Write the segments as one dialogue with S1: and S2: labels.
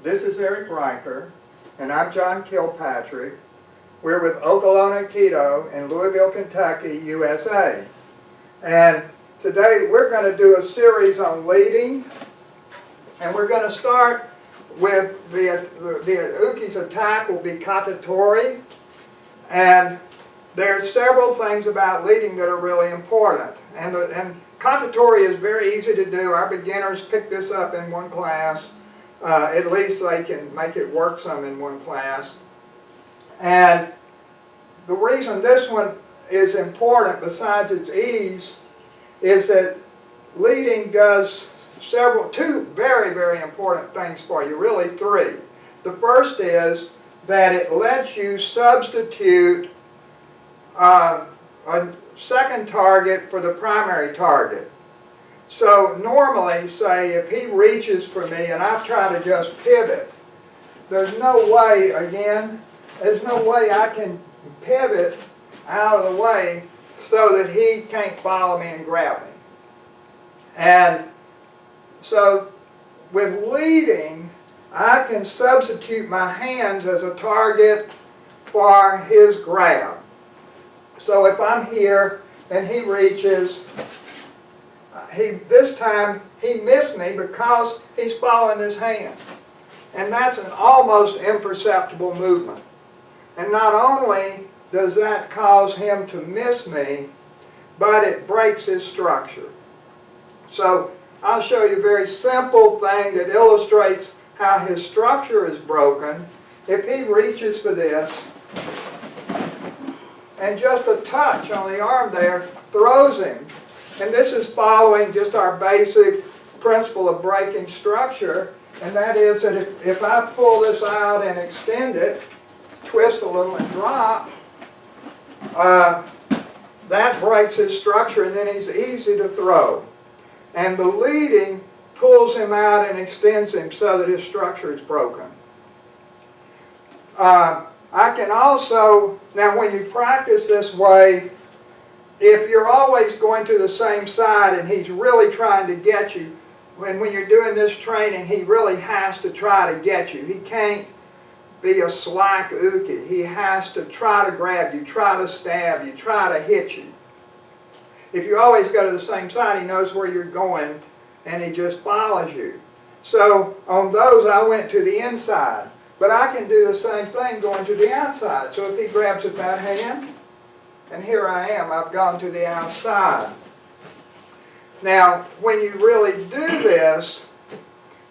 S1: This is Eric Riker, and I'm John Kilpatrick. We're with Okolona Aikido in Louisville, Kentucky, USA. And today we're going to do a series on leading, and we're going to start with the Uki's attack will be Kata Tori. And there's several things about leading that are really important. And Kata Tori is very easy to do. Our beginners pick this up in one class. At least they can make it work some in one class. And the reason this one is important, besides its ease, is that leading does two very, very important things for you, really three. The first is that it lets you substitute a second target for the primary target. So normally, say, if he reaches for me and I try to just pivot, there's no way I can pivot out of the way so that he can't follow me and grab me. And so with leading, I can substitute my hands as a target for his grab. So if I'm here and he reaches, this time he missed me because he's following his hand. And that's an almost imperceptible movement. And not only does that cause him to miss me, but it breaks his structure. So I'll show you a very simple thing that illustrates how his structure is broken. If he reaches for this, and just a touch on the arm there throws him. And this is following just our basic principle of breaking structure, and that is that if I pull this out and extend it, twist a little and drop, that breaks his structure, and then he's easy to throw. And the leading pulls him out and extends him so that his structure is broken. I can also, now when you practice this way, if you're always going to the same side and he's really trying to get you, when you're doing this training, he really has to try to get you. He can't be a slack uki. He has to try to grab you, try to stab you, try to hit you. If you always go to the same side, he knows where you're going and he just follows you. So on those, I went to the inside. But I can do the same thing going to the outside. So if he grabs at that hand, and here I am, I've gone to the outside. Now, when you really do this,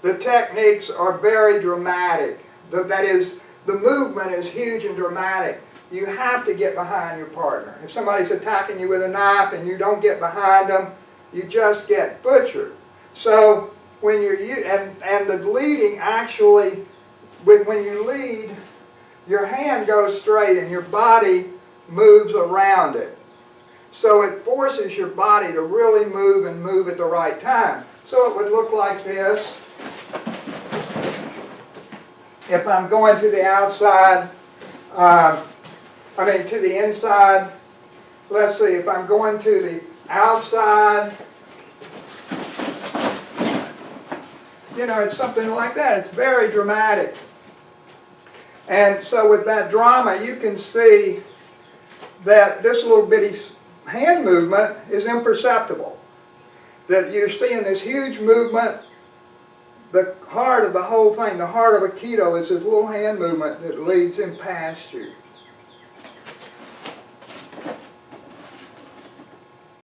S1: the techniques are very dramatic. That is, the movement is huge and dramatic. You have to get behind your partner. If somebody's attacking you with a knife and you don't get behind them, you just get butchered. So when you're, and the leading actually, when you lead, your hand goes straight and your body moves around it. So it forces your body to really move and move at the right time. So it would look like this. If I'm going to the outside, to the inside, let's see, if I'm going to the outside, it's something like that. It's very dramatic. And so with that drama, you can see that this little bitty hand movement is imperceptible. That you're seeing this huge movement. The heart of the whole thing, the heart of Aikido, is this little hand movement that leads him past you.